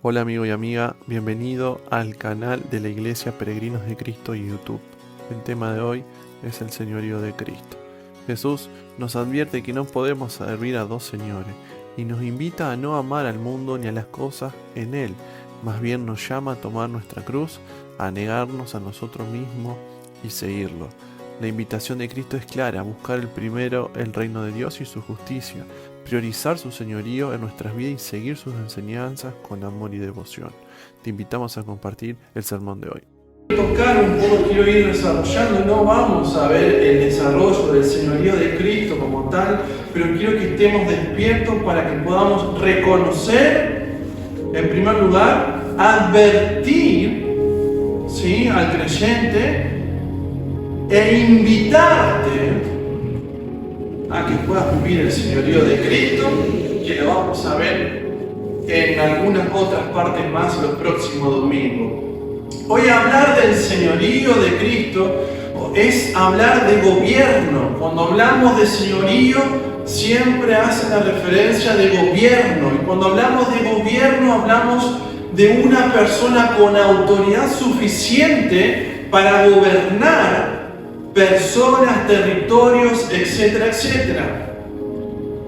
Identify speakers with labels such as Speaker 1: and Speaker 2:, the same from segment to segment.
Speaker 1: Hola amigo y amiga, bienvenido al canal de la Iglesia Peregrinos de Cristo y YouTube. El tema de hoy es el señorío de Cristo. Jesús nos advierte que no podemos servir a dos señores y nos invita a no amar al mundo ni a las cosas en él. Más bien nos llama a tomar nuestra cruz, a negarnos a nosotros mismos y seguirlo. La invitación de Cristo es clara: buscar primero el reino de Dios y su justicia, priorizar su señorío en nuestras vidas y seguir sus enseñanzas con amor y devoción. Te invitamos a compartir el sermón de hoy.
Speaker 2: Tocar un poco, quiero ir desarrollando, no vamos a ver el desarrollo del señorío de Cristo como tal, pero quiero que estemos despiertos para que podamos reconocer, en primer lugar, advertir, ¿sí?, al creyente e invitarte a que puedas vivir el señorío de Cristo, que lo vamos a ver en algunas otras partes más los próximos domingos. Hoy hablar del señorío de Cristo es hablar de gobierno. Cuando hablamos de señorío siempre hace la referencia de gobierno, y cuando hablamos de gobierno hablamos de una persona con autoridad suficiente para gobernar personas, territorios, etcétera, etcétera.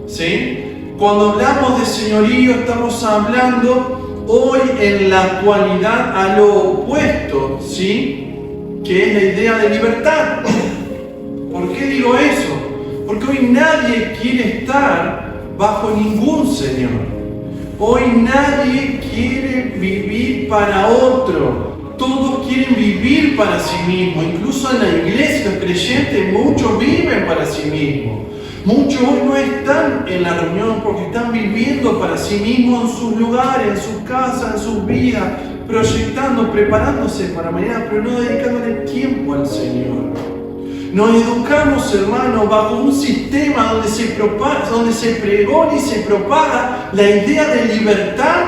Speaker 2: ¿Sí? Cuando hablamos de señorío estamos hablando hoy en la actualidad a lo opuesto, ¿sí?, que es la idea de libertad. ¿Por qué digo eso? Porque hoy nadie quiere estar bajo ningún señor. Hoy nadie quiere vivir para otro. Todos quieren vivir para sí mismos. Incluso en la iglesia, los creyentes, muchos viven para sí mismos. Muchos hoy no están en la reunión porque están viviendo para sí mismos en sus lugares, en sus casas, en sus vidas, proyectando, preparándose para mañana, pero no dedicándole tiempo al Señor. Nos educamos, hermanos, bajo un sistema donde se pregona y se propaga la idea de libertad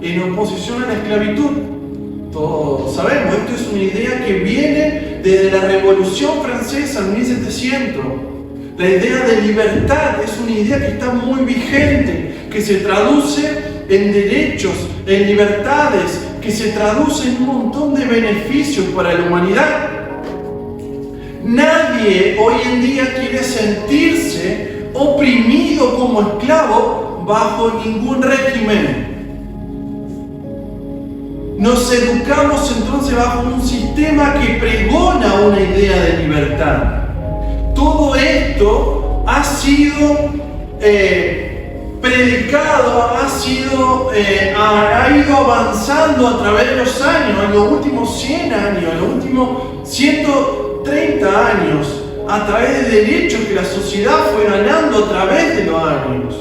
Speaker 2: en oposición a la esclavitud. Todos sabemos, esto es una idea que viene desde la Revolución Francesa en 1700. La idea de libertad es una idea que está muy vigente, que se traduce en derechos, en libertades, que se traduce en un montón de beneficios para la humanidad. Nadie hoy en día quiere sentirse oprimido como esclavo bajo ningún régimen. Nos educamos entonces bajo un sistema que pregona una idea de libertad. Todo esto ha sido predicado, ha ido avanzando a través de los años, en los últimos 100 años, en los últimos 130 años, a través de derechos que la sociedad fue ganando a través de los años.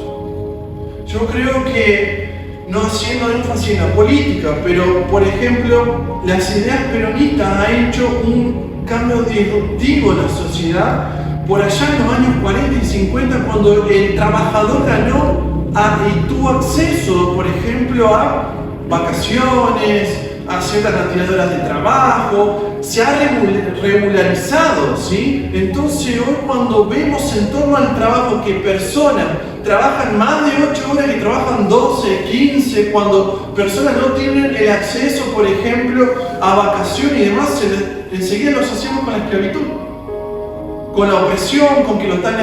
Speaker 2: Yo creo que, no haciendo énfasis en la política, pero por ejemplo, las ideas peronistas han hecho un cambio disruptivo en la sociedad por allá en los años 40 y 50, cuando el trabajador ganó y tuvo acceso, por ejemplo, a vacaciones, a ciertas cantidades de horas de trabajo, se ha regularizado, ¿sí? Entonces hoy cuando vemos en torno al trabajo que personas trabajan más de 8 horas y trabajan 12, 15, cuando personas no tienen el acceso, por ejemplo, a vacaciones y demás, enseguida los hacemos con la esclavitud, con la opresión, con que lo están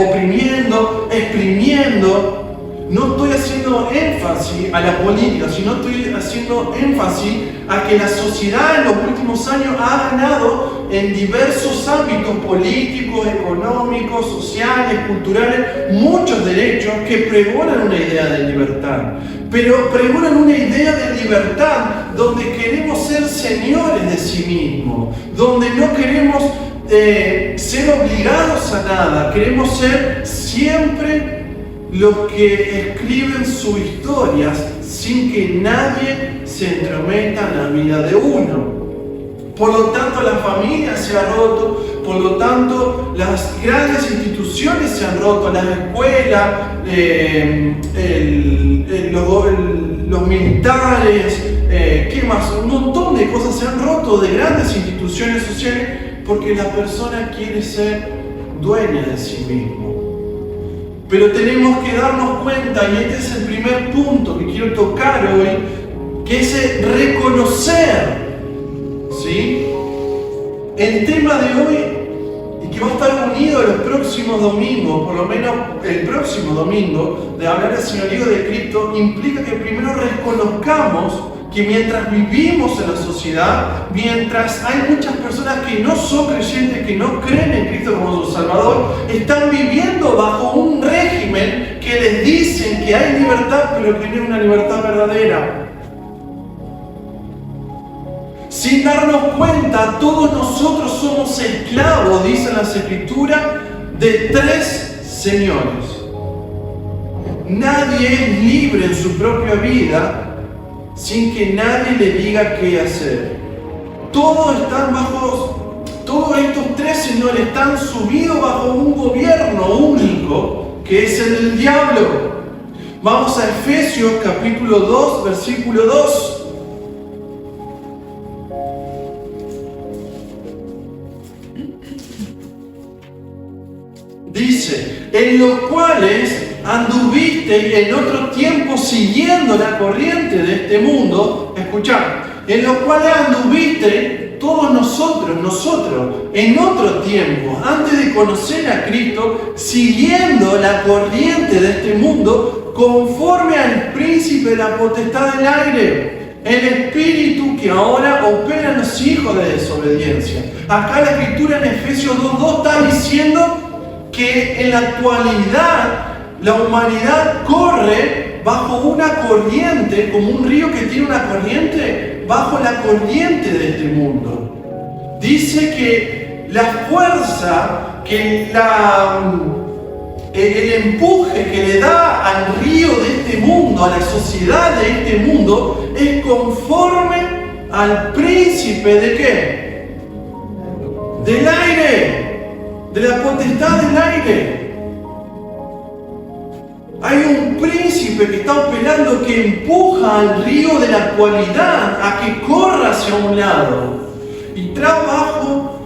Speaker 2: oprimiendo, exprimiendo. No estoy haciendo énfasis a la política, sino estoy haciendo énfasis a que la sociedad en los últimos años ha ganado en diversos ámbitos políticos, económicos, sociales, culturales, muchos derechos que pregonan una idea de libertad. Pero pregonan una idea de libertad donde queremos ser señores de sí mismos, donde no queremos ser obligados a nada, queremos ser siempre los que escriben sus historias sin que nadie se entrometa en la vida de uno. Por lo tanto, la familia se ha roto, por lo tanto, las grandes instituciones se han roto, las escuelas, los militares, ¿qué más? Un montón de cosas se han roto de grandes instituciones sociales porque la persona quiere ser dueña de sí mismo. Pero tenemos que darnos cuenta, y este es el primer punto que quiero tocar hoy, que es reconocer, ¿sí? El tema de hoy, y que va a estar unido a los próximos domingos, por lo menos el próximo domingo, de hablar del señorío de Cristo, implica que primero reconozcamos que mientras vivimos en la sociedad, mientras hay muchas personas que no son creyentes, que no creen en Cristo como su Salvador, están viviendo bajo un régimen que les dicen que hay libertad, pero que no es una libertad verdadera. Sin darnos cuenta, todos nosotros somos esclavos, dicen las Escrituras, de tres señores. Nadie es libre en su propia vida sin que nadie le diga qué hacer. Todos estos tres señores están subidos bajo un gobierno único, que es el del diablo. Vamos a Efesios capítulo 2, versículo 2. Dice, en los cuales anduvisteis en otro tiempo siguiendo la corriente de este mundo. Escuchad, en los cuales anduvisteis todos nosotros, en otro tiempo, antes de conocer a Cristo, siguiendo la corriente de este mundo, conforme al príncipe de la potestad del aire, el espíritu que ahora opera en los hijos de desobediencia. Acá la Escritura en Efesios 2:2 está diciendo que en la actualidad la humanidad corre bajo una corriente, como un río que tiene una corriente, bajo la corriente de este mundo. Dice que la fuerza, que el empuje que le da al río de este mundo, a la sociedad de este mundo, es conforme al príncipe ¿de qué? Del aire. De la potestad del aire. Hay un príncipe que está operando, que empuja al río de la actualidad a que corra hacia un lado y trae abajo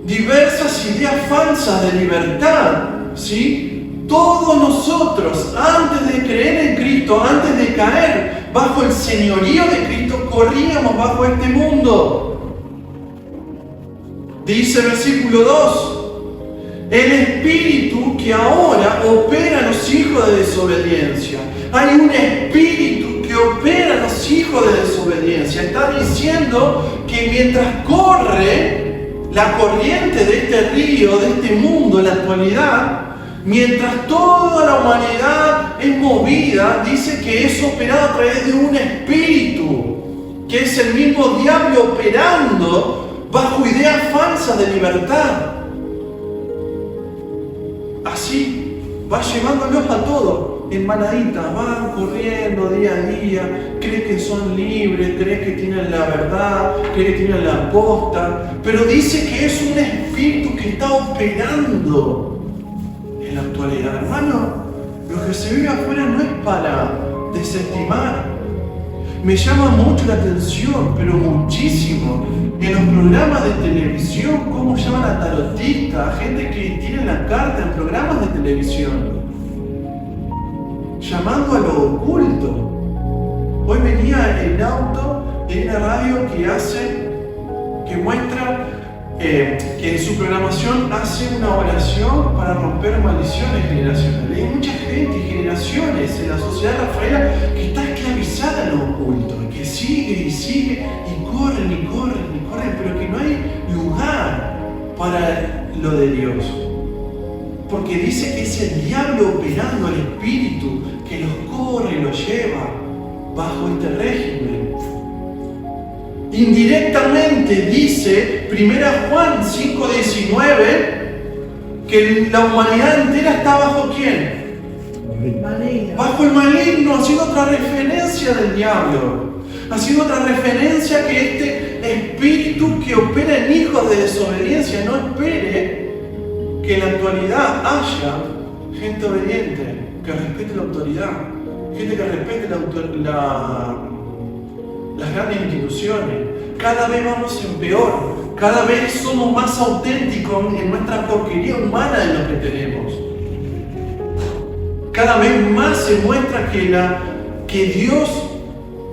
Speaker 2: diversas ideas falsas de libertad, ¿sí? Todos nosotros, antes de creer en Cristo, antes de caer bajo el señorío de Cristo, corríamos bajo este mundo. Dice versículo 2, el espíritu que ahora opera en los hijos de desobediencia. Hay un espíritu que opera en los hijos de desobediencia. Está diciendo que mientras corre la corriente de este río, de este mundo en la actualidad, mientras toda la humanidad es movida, dice que es operado a través de un espíritu, que es el mismo diablo operando bajo ideas falsas de libertad. Así va llevándolos a todos en manaditas, van corriendo día a día, creen que son libres, creen que tienen la verdad, creen que tienen la posta, pero dice que es un espíritu que está operando en la actualidad. Hermano, lo que se vive afuera no es para desestimar. Me llama mucho la atención, pero muchísimo, en los programas de televisión, cómo llaman a tarotistas, a gente que tiene la carta en programas de televisión, llamando a lo oculto. Hoy venía en auto en una radio que muestra que en su programación hace una oración para romper maldiciones generacionales. Hay mucha gente y generaciones en la sociedad rafaela que está esclavizada en lo oculto, que sigue y sigue y corren, pero que no hay lugar para lo de Dios. Porque dice que es el diablo operando al espíritu que los corre y los lleva bajo este régimen. Indirectamente dice 1 Juan 5:19 que la humanidad entera está bajo ¿quién? Maligno. Bajo el maligno, haciendo otra referencia del diablo, haciendo otra referencia que este espíritu que opera en hijos de desobediencia no espere que en la actualidad haya gente obediente, que respete la autoridad, gente que respete las grandes instituciones. Cada vez vamos en peor, cada vez somos más auténticos en nuestra porquería humana de lo que tenemos. Cada vez más se muestra que Dios,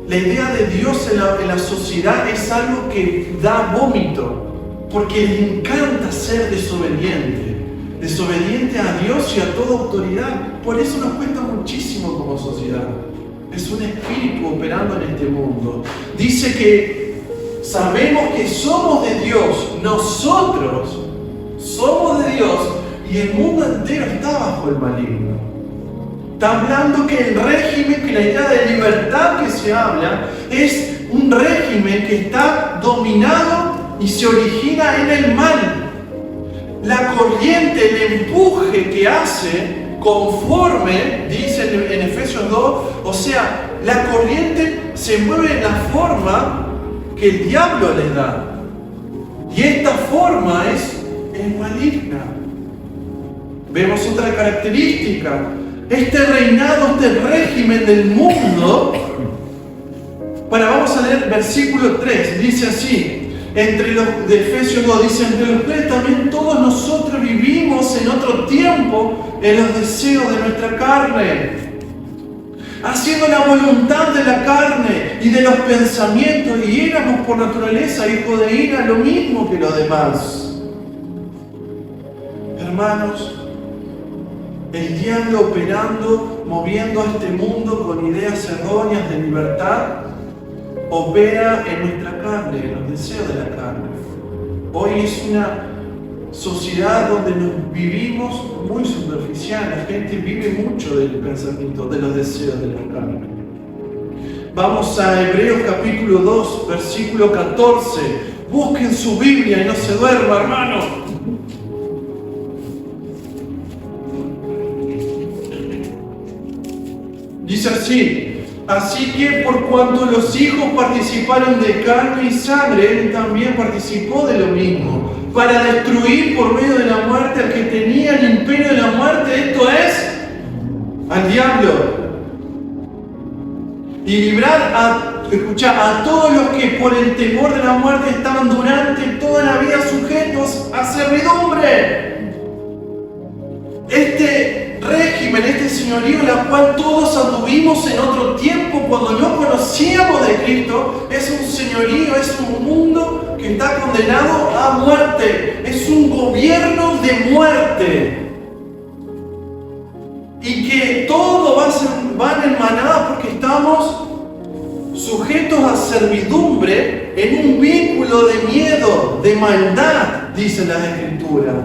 Speaker 2: la La idea de Dios en la sociedad es algo que da vómito, porque le encanta ser desobediente a Dios y a toda autoridad. Por eso nos cuesta muchísimo como sociedad. Es un espíritu operando en este mundo. Dice que sabemos que somos de Dios, nosotros somos de Dios y el mundo entero está bajo el maligno. Está hablando que el régimen, que la idea de libertad que se habla, es un régimen que está dominado y se origina en el mal. La corriente, el empuje que hace conforme, dice en Efesios 2, o sea, la corriente se mueve en la forma que el diablo le da. Y esta forma es maligna. Vemos otra característica. Este reinado, este régimen del mundo. Bueno, vamos a leer versículo 3. Dice así. Entre los de Efesios 2 dice, entre los cuales también todos nosotros vivimos en otro tiempo en los deseos de nuestra carne, haciendo la voluntad de la carne y de los pensamientos, y éramos por naturaleza hijos de ira, lo mismo que los demás. Hermanos, el diablo operando, moviendo a este mundo con ideas erróneas de libertad, opera en nuestra carne, en los deseos de la carne. Hoy es una sociedad donde nos vivimos muy superficial. La gente vive mucho del pensamiento, de los deseos de la carne. Vamos a Hebreos capítulo 2, versículo 14. Busquen su Biblia y no se duerma, hermano. Dice así. Así que por cuanto los hijos participaron de carne y sangre, él también participó de lo mismo, para destruir por medio de la muerte al que tenía el imperio de la muerte, esto es, al diablo, y librar a todos los que por el temor de la muerte estaban durante toda la vida sujetos a servidumbre. Este régimen, este señorío en el cual todos anduvimos en otro tiempo cuando no conocíamos de Cristo, es un señorío, es un mundo que está condenado a muerte, es un gobierno de muerte, y que todo va en manada porque estamos sujetos a servidumbre en un vínculo de miedo, de maldad, dicen las Escrituras.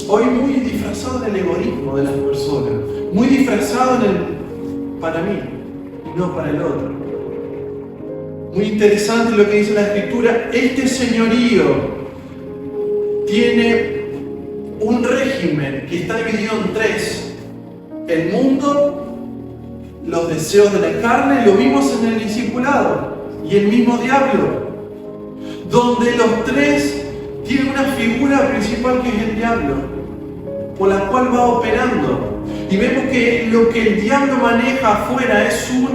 Speaker 2: Hoy muy disfrazado en el egoísmo de las personas, muy disfrazado en el para mí y no para el otro. Muy interesante lo que dice la Escritura. Este señorío tiene un régimen que está dividido en tres: el mundo, los deseos de la carne, lo vimos en el discipulado, y el mismo diablo, donde los tres tienen una figura principal que es el diablo, por la cual va operando. Y vemos que lo que el diablo maneja afuera es un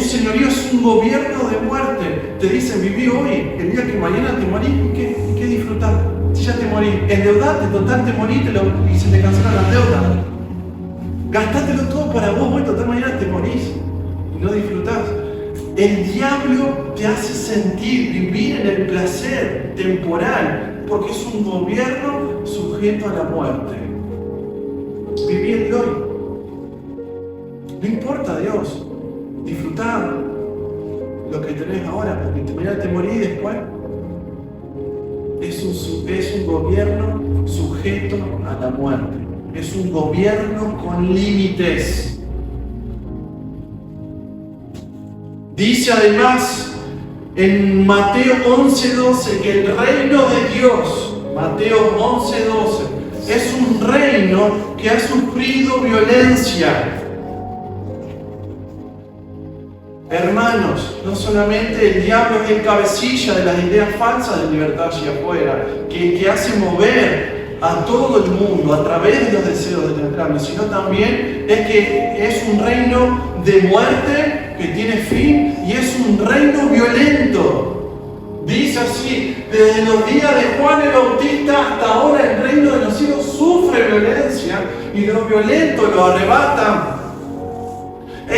Speaker 2: señorío, es un gobierno de muerte. Te dicen, viví hoy, el día que mañana te morís, ¿qué disfrutás? Si ya te morís, endeudate, total te morís y se te cancelan las deudas. Gastátelo todo para vos, hoy total mañana te morís y no disfrutás. El diablo te hace sentir, vivir en el placer temporal, porque es un gobierno sujeto a la muerte. Viví el hoy. No importa, Dios. Disfrutá lo que tenés ahora, porque mañana te morís después. Es un gobierno sujeto a la muerte. Es un gobierno con límites. Dice además en Mateo 11:12 que el reino de Dios, Mateo 11:12, es un reino que ha sufrido violencia. Hermanos, no solamente el diablo es el cabecilla de las ideas falsas de libertad allá afuera, que hace mover a todo el mundo a través de los deseos de la carne, sino también es que es un reino de muerte que tiene fin y es un reino violento. Dice así, desde los días de Juan el Bautista hasta ahora el reino de los cielos sufre violencia y los violentos lo arrebatan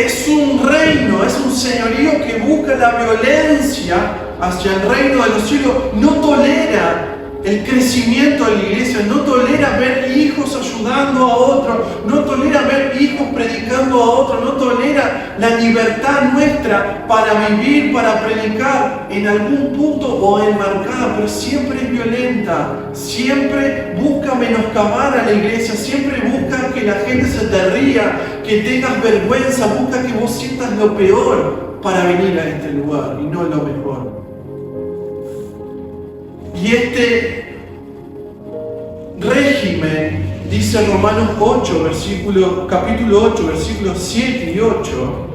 Speaker 2: es un reino, es un señorío que busca la violencia hacia el reino de los cielos. No tolera el crecimiento de la iglesia, no tolera ver hijos ayudando a otros, no tolera ver hijos predicando a otros, no tolera la libertad nuestra para vivir, para predicar en algún punto o enmarcada, pero siempre es violenta, siempre busca menoscabar a la iglesia, siempre busca que la gente se te ría, que tengas vergüenza, busca que vos sientas lo peor para venir a este lugar y no lo mejor. Y este régimen, dice Romanos 8, capítulo 8, versículos 7 y 8,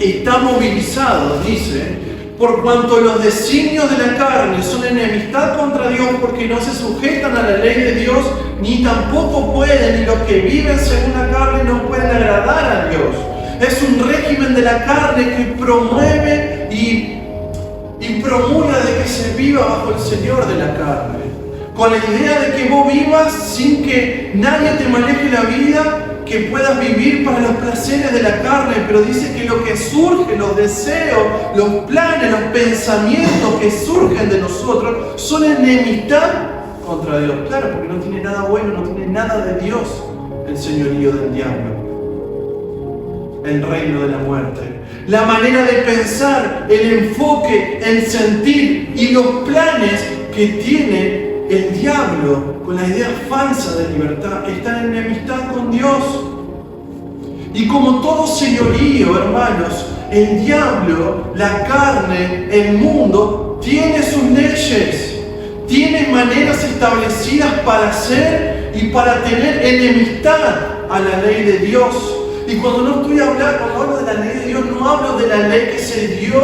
Speaker 2: está movilizado, dice, por cuanto los designios de la carne son enemistad contra Dios, porque no se sujetan a la ley de Dios, ni tampoco pueden, y los que viven según la carne no pueden agradar a Dios. Es un régimen de la carne que promueve y promulga de que se viva bajo el Señor de la carne, con la idea de que vos vivas sin que nadie te maneje la vida, que puedas vivir para los placeres de la carne, pero dice que lo que surge, los deseos, los planes, los pensamientos que surgen de nosotros son enemistad contra Dios. Claro, porque no tiene nada bueno, no tiene nada de Dios el señorío del diablo, el reino de la muerte. La manera de pensar, el enfoque, el sentir y los planes que tiene el diablo con la idea falsa de libertad están en enemistad con Dios. Y como todo señorío, hermanos, el diablo, la carne, el mundo, tiene sus leyes, tiene maneras establecidas para hacer y para tener enemistad a la ley de Dios. Y cuando hablo de la ley de Dios, no hablo de la ley que se dio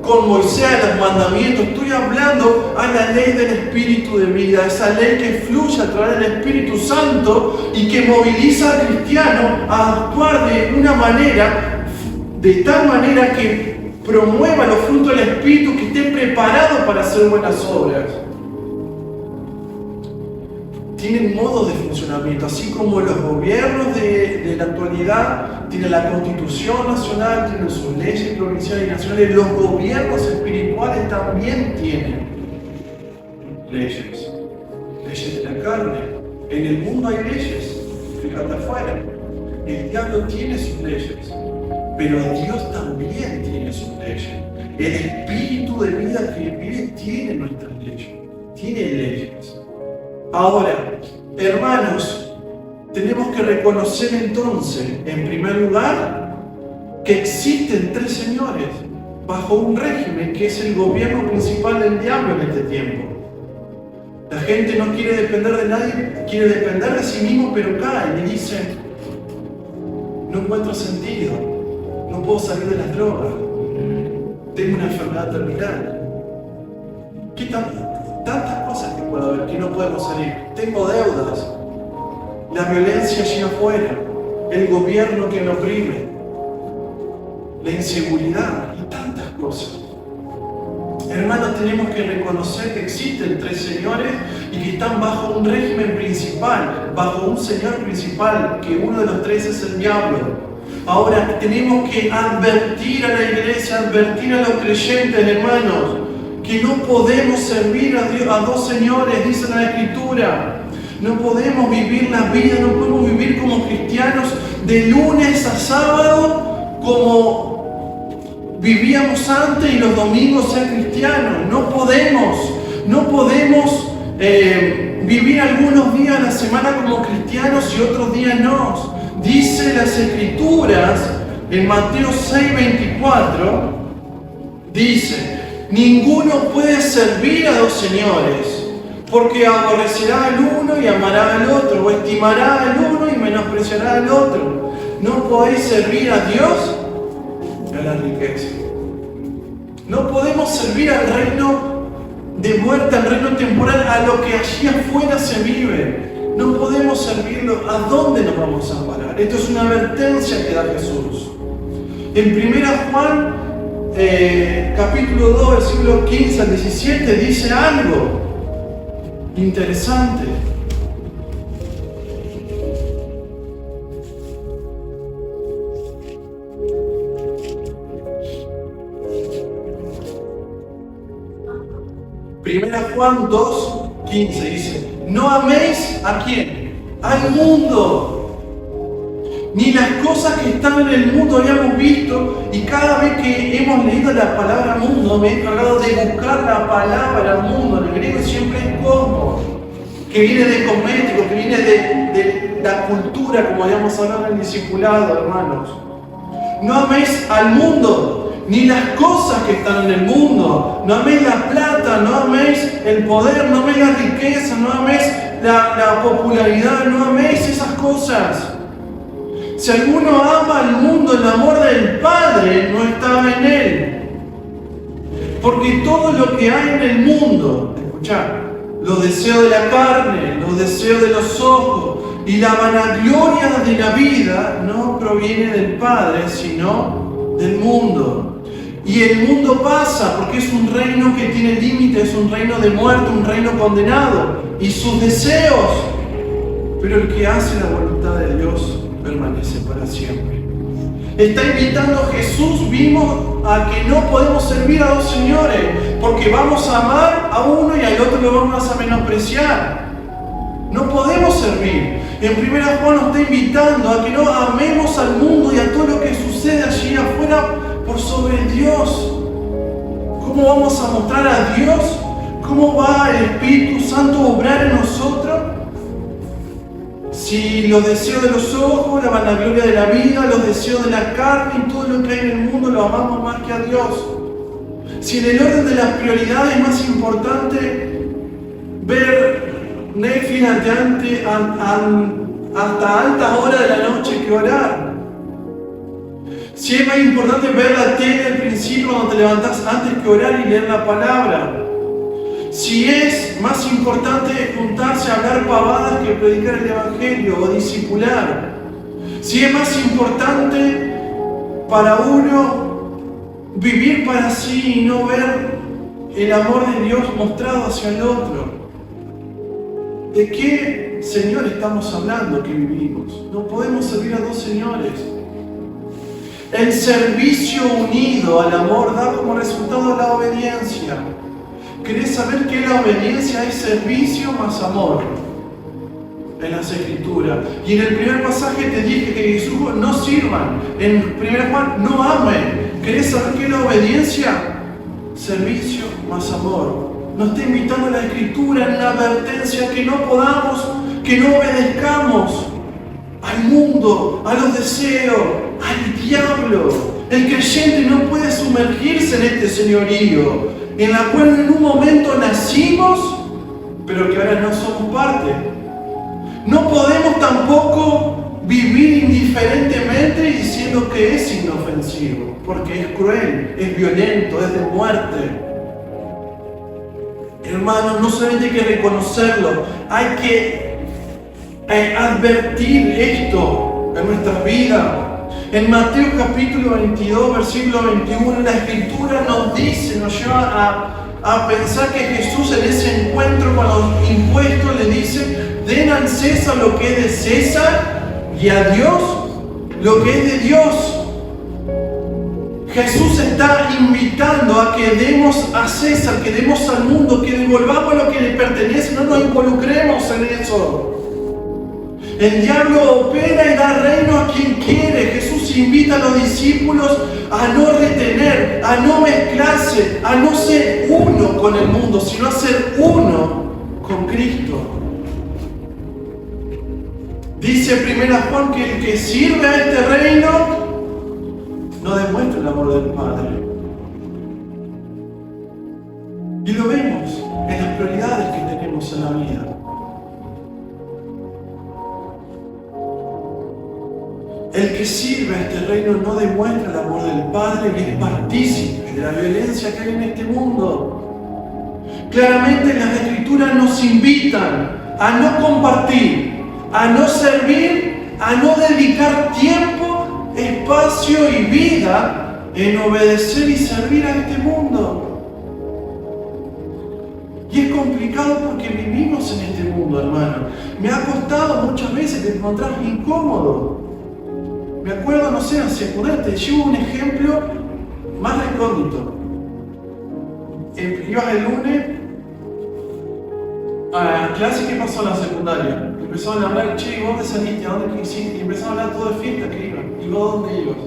Speaker 2: con Moisés, los mandamientos. Estoy hablando a la ley del Espíritu de vida, esa ley que fluye a través del Espíritu Santo y que moviliza al cristiano a actuar de tal manera que promueva los frutos del Espíritu, que esté preparado para hacer buenas obras. Tienen modos de funcionamiento, así como los gobiernos de la actualidad tienen la Constitución Nacional, tienen sus leyes provinciales y nacionales. Los gobiernos espirituales también tienen leyes de la carne. En el mundo hay leyes, fíjate afuera. El diablo tiene sus leyes, pero Dios también tiene sus leyes. El Espíritu de vida que vive tiene nuestras leyes, tiene leyes. Ahora, hermanos, tenemos que reconocer entonces, en primer lugar, que existen tres señores bajo un régimen que es el gobierno principal del diablo en este tiempo. La gente no quiere depender de nadie, quiere depender de sí mismo, pero cae y dice: no encuentro sentido, no puedo salir de las drogas, tengo una enfermedad terminal. ¿Qué tantas cosas que puedo haber que no podemos salir? Tengo deudas, la violencia allí afuera, el gobierno que me oprime, la inseguridad y tantas cosas. Hermanos, tenemos que reconocer que existen tres señores y que están bajo un régimen principal, bajo un señor principal, que uno de los tres es el diablo. Ahora, tenemos que advertir a la iglesia, advertir a los creyentes, hermanos, que no podemos servir a Dios, a dos señores, dice la Escritura. No podemos vivir la vida, no podemos vivir como cristianos de lunes a sábado como vivíamos antes y los domingos ser cristianos. No podemos vivir algunos días a la semana como cristianos y otros días no. Dice las Escrituras en Mateo 6:24, dice: ninguno puede servir a dos señores, porque aborrecerá al uno y amará al otro, o estimará al uno y menospreciará al otro. No podéis servir a Dios y a la riqueza. No podemos servir al reino de muerte, al reino temporal, a lo que allí afuera se vive. No podemos servirlo. ¿A dónde nos vamos a parar? Esto es una advertencia que da Jesús. En 1 Juan capítulo 2, versículo 15 al 17, dice algo interesante. Primera Juan 2:15 dice, no améis ¿a quién? Al mundo. Ni las cosas que están en el mundo habíamos visto, y cada vez que hemos leído la palabra mundo me he encargado de buscar la palabra mundo. En el griego siempre es cosmos, que viene de cosméticos, que viene de la cultura, como habíamos hablado en el discipulado, hermanos. No améis al mundo, ni las cosas que están en el mundo. No améis la plata, no améis el poder, no améis la riqueza, no améis la popularidad, no améis esas cosas. Si alguno ama al mundo, el amor del Padre no está en él. Porque todo lo que hay en el mundo, escuchad, los deseos de la carne, los deseos de los ojos y la vanagloria de la vida no proviene del Padre, sino del mundo. Y el mundo pasa porque es un reino que tiene límites, es un reino de muerte, un reino condenado y sus deseos. Pero el que hace la voluntad de Dios permanece para siempre. Está invitando a Jesús, vimos a que no podemos servir a dos señores, porque vamos a amar a uno y al otro lo vamos a menospreciar. No podemos servir. En 1 Juan nos está invitando a que no amemos al mundo y a todo lo que sucede allí afuera por sobre Dios. ¿Cómo vamos a mostrar a Dios? ¿Cómo va el Espíritu Santo a obrar en nosotros? Si los deseos de los ojos, la vanagloria de la vida, los deseos de la carne y todo lo que hay en el mundo lo amamos más que a Dios. Si en el orden de las prioridades es más importante ver Netflix hasta altas horas de la noche que orar. Si es más importante ver la tele al principio cuando te levantás antes que orar y leer la palabra. Si es más importante juntarse a hablar pavadas que predicar el Evangelio o discipular. Si es más importante para uno vivir para sí y no ver el amor de Dios mostrado hacia el otro. ¿De qué Señor estamos hablando que vivimos? No podemos servir a dos señores. El servicio unido al amor da como resultado la obediencia. ¿Querés saber qué es la obediencia? Es servicio más amor en las Escrituras. Y en el primer pasaje te dije que Jesús no sirvan. En 1 Juan, no amen. ¿Querés saber qué es la obediencia? Servicio más amor. Nos está invitando la Escritura en la advertencia que no podamos, que no obedezcamos al mundo, a los deseos, al diablo. El creyente no puede sumergirse en este señorío, en la cual en un momento nacimos, pero que ahora no somos parte. No podemos tampoco vivir indiferentemente diciendo que es inofensivo, porque es cruel, es violento, es de muerte. Hermanos, no solamente hay que reconocerlo, hay que advertir esto en nuestras vidas. En Mateo capítulo 22, versículo 21, la Escritura nos dice, nos lleva a pensar que Jesús en ese encuentro con los impuestos le dice: den al César lo que es de César y a Dios lo que es de Dios. Jesús está invitando a que demos a César, que demos al mundo, que devolvamos lo que le pertenece, no nos involucremos en eso. El diablo opera y da reino a quien quiere. Jesús invita a los discípulos a no retener, a no mezclarse, a no ser uno con el mundo, sino a ser uno con Cristo. Dice 1 Juan que el que sirve a este reino no demuestra el amor del Padre. Y lo vemos en las prioridades que tenemos en la vida. El que sirve a este reino no demuestra el amor del Padre y es partícipe de la violencia que hay en este mundo. Claramente las Escrituras nos invitan a no compartir, a no servir, a no dedicar tiempo, espacio y vida en obedecer y servir a este mundo. Y es complicado porque vivimos en este mundo, hermano. Me ha costado muchas veces que te encontrás incómodo. Me acuerdo, no sé, en secundaria, te llevo un ejemplo más recóndito. Ibas el lunes Clase, ¿qué pasó en la secundaria? Empezaron a hablar, che, ¿vos dónde saliste? ¿A dónde hiciste? Y empezaron a hablar todo de fiesta que iban. ¿Y vos dónde ibas?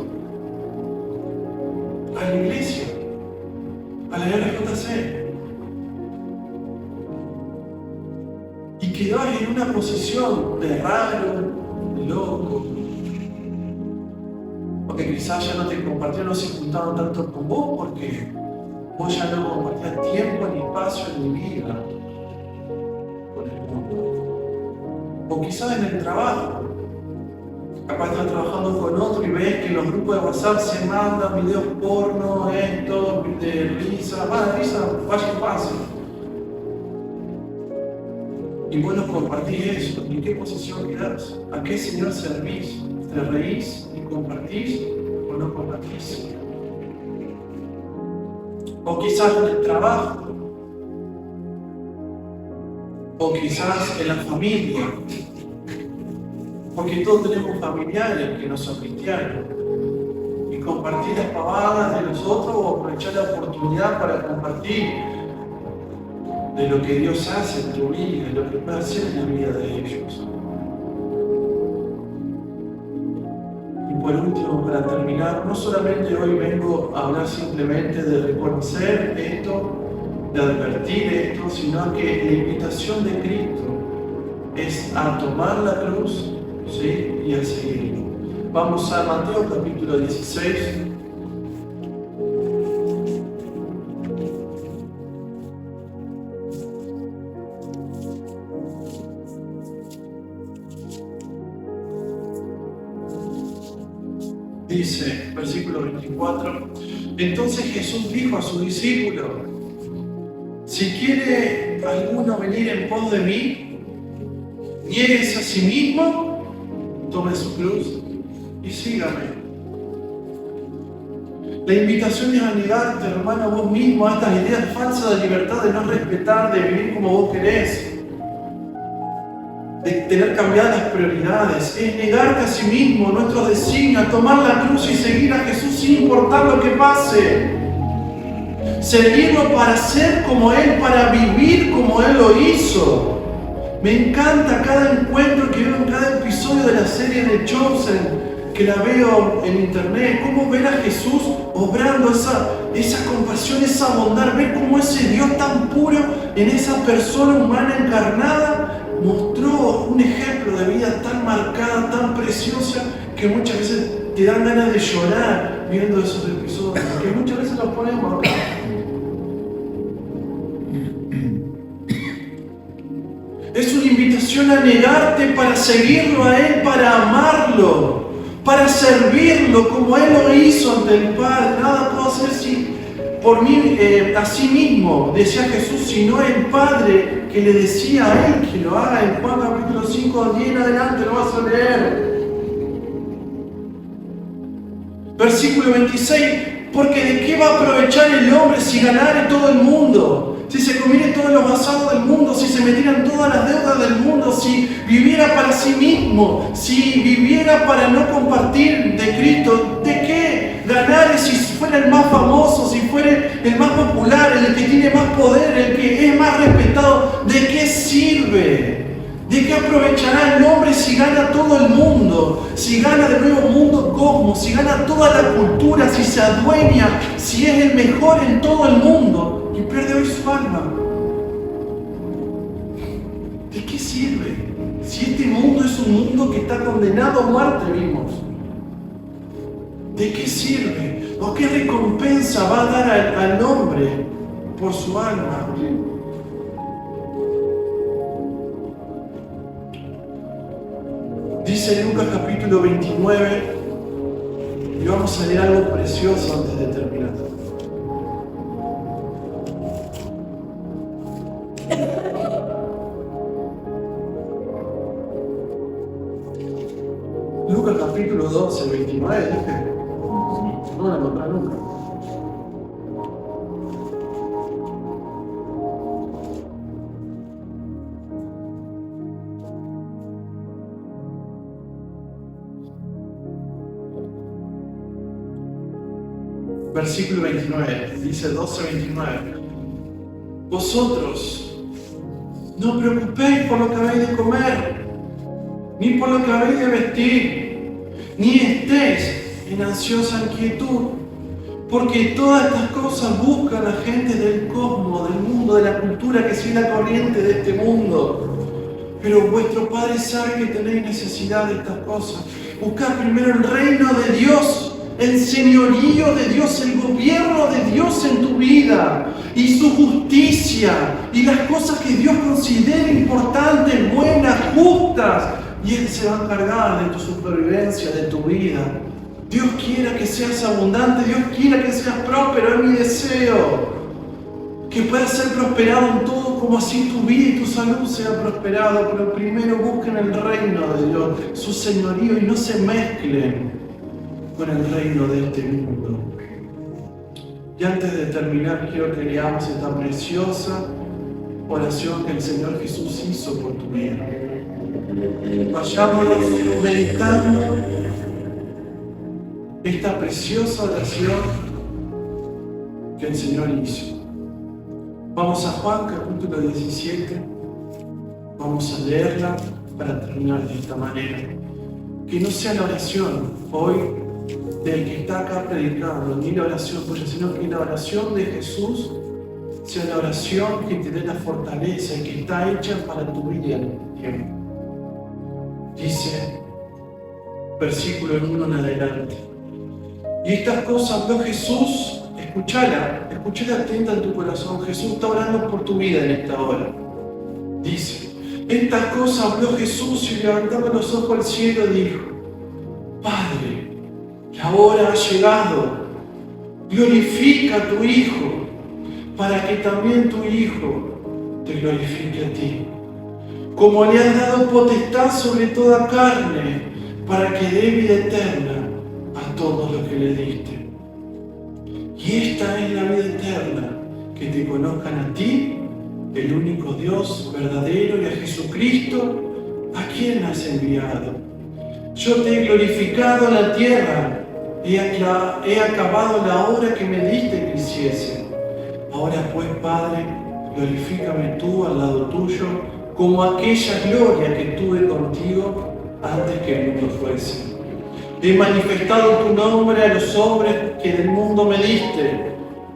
Speaker 2: A la iglesia, a la RJC. Y quedabas en una posición de raro, de loco. Porque quizás ya no te compartieron, no se juntaban tanto con vos porque vos ya no compartías tiempo ni espacio en mi vida con el mundo. O quizás en el trabajo. Capaz estás trabajando con otro y ves que en los grupos de WhatsApp se mandan videos porno, esto, de risa, vaya y pase. Y vos no compartís eso. ¿En qué posición quedás? ¿A qué Señor servís? ¿Te reís y compartís o no compartís? O quizás en el trabajo. O quizás en la familia. Porque todos tenemos familiares que no son cristianos. Y compartir las pavadas de los otros o aprovechar la oportunidad para compartir de lo que Dios hace en tu vida, de lo que puede hacer en la vida de ellos. Y por último, para terminar, no solamente hoy vengo a hablar simplemente de reconocer esto, de advertir esto, sino que la invitación de Cristo es a tomar la cruz, ¿sí? Y a seguirlo. Vamos a Mateo capítulo 16. Dice, versículo 24, entonces Jesús dijo a sus discípulos, si quiere alguno venir en pos de mí, niéguese a sí mismo, tome su cruz y sígame. La invitación es a negarte, hermano, a vos mismo, a estas ideas falsas de libertad, de no respetar, de vivir como vos querés, de tener cambiadas las prioridades. Es negarte a sí mismo, nuestro designio, a tomar la cruz y seguir a Jesús sin importar lo que pase. Seguirlo para ser como Él, para vivir como Él lo hizo. Me encanta cada encuentro que veo en cada episodio de la serie de Chosen, que la veo en internet, cómo ver a Jesús obrando esa compasión, esa bondad, ver cómo ese Dios tan puro en esa persona humana encarnada mostró un ejemplo de vida tan marcada, tan preciosa, que muchas veces te dan ganas de llorar viendo esos episodios, que muchas veces los ponemos acá. Es una invitación a negarte para seguirlo a Él, para amarlo, para servirlo como Él lo hizo ante el Padre. Nada puedo hacer por mí a sí mismo, decía Jesús, sino el Padre que le decía a Él que lo haga. En Juan capítulo 5, 10 en adelante lo vas a leer. Versículo 26, porque ¿de qué va a aprovechar el hombre si ganare todo el mundo? Si se comiera todos los basados del mundo, si se metieran todas las deudas del mundo, si viviera para sí mismo, si viviera para no compartir de Cristo, ¿de qué ganar si fuera el más famoso, si fuera el más popular, el que tiene más poder, el que es más respetado? ¿De qué sirve? ¿De qué aprovechará el hombre si gana todo el mundo? Si gana de nuevo mundo cosmos, si gana toda la cultura, si se adueña, si es el mejor en todo el mundo y pierde hoy su alma. ¿De qué sirve? Si este mundo es un mundo que está condenado a muerte, vimos. ¿De qué sirve? ¿O qué recompensa va a dar al hombre por su alma? Dice Lucas capítulo 29, y vamos a leer algo precioso antes de terminar. Lucas capítulo 12, 29, dije. No la encontré nunca. Versículo 29, dice 12:29. Vosotros No preocupéis por lo que habéis de comer, ni por lo que habéis de vestir, ni estéis en ansiosa inquietud, porque todas estas cosas buscan la gente del cosmos, del mundo, de la cultura que sigue la corriente de este mundo. Pero vuestro Padre sabe que tenéis necesidad de estas cosas. Buscad primero el reino de Dios, el señorío de Dios, el gobierno de Dios en tu vida y su justicia y las cosas que Dios considera importantes, buenas, justas. Y Él se va a encargar de tu supervivencia, de tu vida. Dios quiera que seas abundante, Dios quiera que seas próspero, es mi deseo. Que puedas ser prosperado en todo, como así tu vida y tu salud sea prosperado. Pero primero busquen el reino de Dios, su señorío, y no se mezclen con el reino de este mundo. Y antes de terminar, quiero que leamos esta preciosa oración que el Señor Jesús hizo por tu vida. Vayámonos meditando esta preciosa oración que el Señor hizo. Vamos a Juan capítulo 17, vamos a leerla para terminar de esta manera. Que no sea la oración hoy del que está acá predicando, ni la oración tuya, sino que la oración de Jesús sea la oración que te dé la fortaleza y que está hecha para tu vida en el tiempo. Dice, versículo 1 en adelante. Y estas cosas habló Jesús. Escúchala atenta en tu corazón. Jesús está orando por tu vida en esta hora. Dice, estas cosas habló Jesús y levantando los ojos al cielo dijo, Padre, la hora ha llegado, glorifica a tu Hijo, para que también tu Hijo te glorifique a ti. Como le has dado potestad sobre toda carne, para que dé vida eterna a todos los que le diste. Y esta es la vida eterna, que te conozcan a ti, el único Dios verdadero, y a Jesucristo, a quien has enviado. Yo te he glorificado en la tierra, he acabado la obra que me diste que hiciese. Ahora pues, Padre, glorifícame tú al lado tuyo, como aquella gloria que tuve contigo antes que el mundo fuese. He manifestado tu nombre a los hombres que del mundo me diste.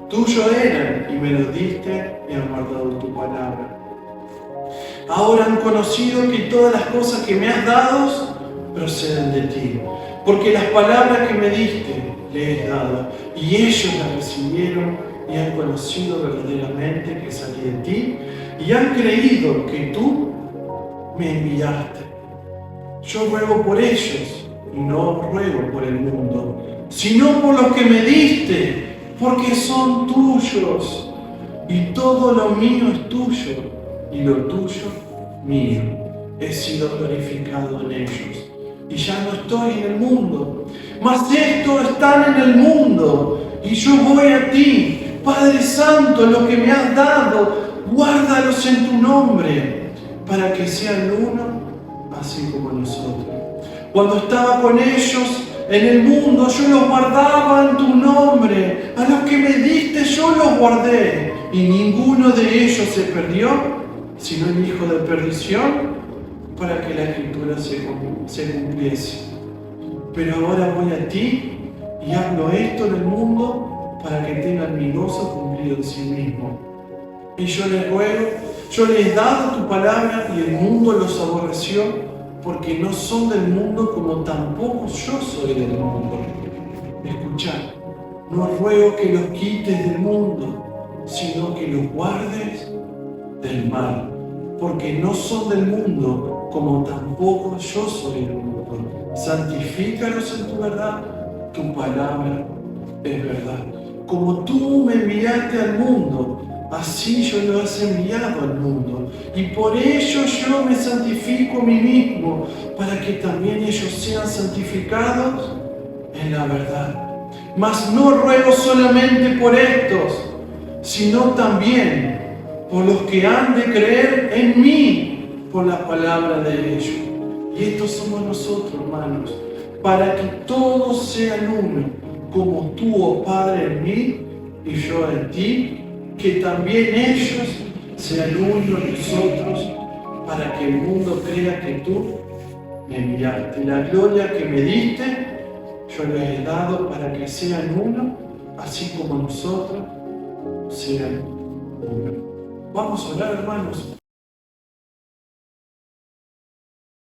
Speaker 2: Tuyo eran y me los diste y han guardado tu palabra. Ahora han conocido que todas las cosas que me has dado proceden de ti, porque las palabras que me diste les he dado y ellos las recibieron y han conocido verdaderamente que salí de ti y han creído que tú me enviaste. Yo ruego por ellos. Y no ruego por el mundo, sino por los que me diste, porque son tuyos, y todo lo mío es tuyo, y lo tuyo mío. He sido glorificado en ellos, y ya no estoy en el mundo, mas estos están en el mundo, y yo voy a ti. Padre Santo, lo que me has dado, guárdalos en tu nombre, para que sean uno, así como nosotros. Cuando estaba con ellos en el mundo, yo los guardaba en tu nombre. A los que me diste, yo los guardé. Y ninguno de ellos se perdió, sino el hijo de perdición, para que la escritura se cumpliese. Pero ahora voy a ti y hablo esto en el mundo para que tengan mi gozo cumplido en sí mismo. Y yo les ruego, yo les he dado tu palabra y el mundo los aborreció, porque no son del mundo como tampoco yo soy del mundo. Escuchad, no ruego que los quites del mundo, sino que los guardes del mal, porque no son del mundo como tampoco yo soy del mundo. Santifícalos en tu verdad, tu palabra es verdad. Como tú me enviaste al mundo, así yo los he enviado al mundo, y por ello yo me santifico a mí mismo, para que también ellos sean santificados en la verdad. Mas no ruego solamente por estos, sino también por los que han de creer en mí por la palabra de ellos. Y estos somos nosotros, hermanos, para que todos sean uno, como tú, oh Padre, en mí y yo en ti, que también ellos sean uno en nosotros, para que el mundo crea que tú me enviaste. La gloria que me diste, yo les he dado para que sean uno, así como nosotros sean uno. Vamos a orar, hermanos.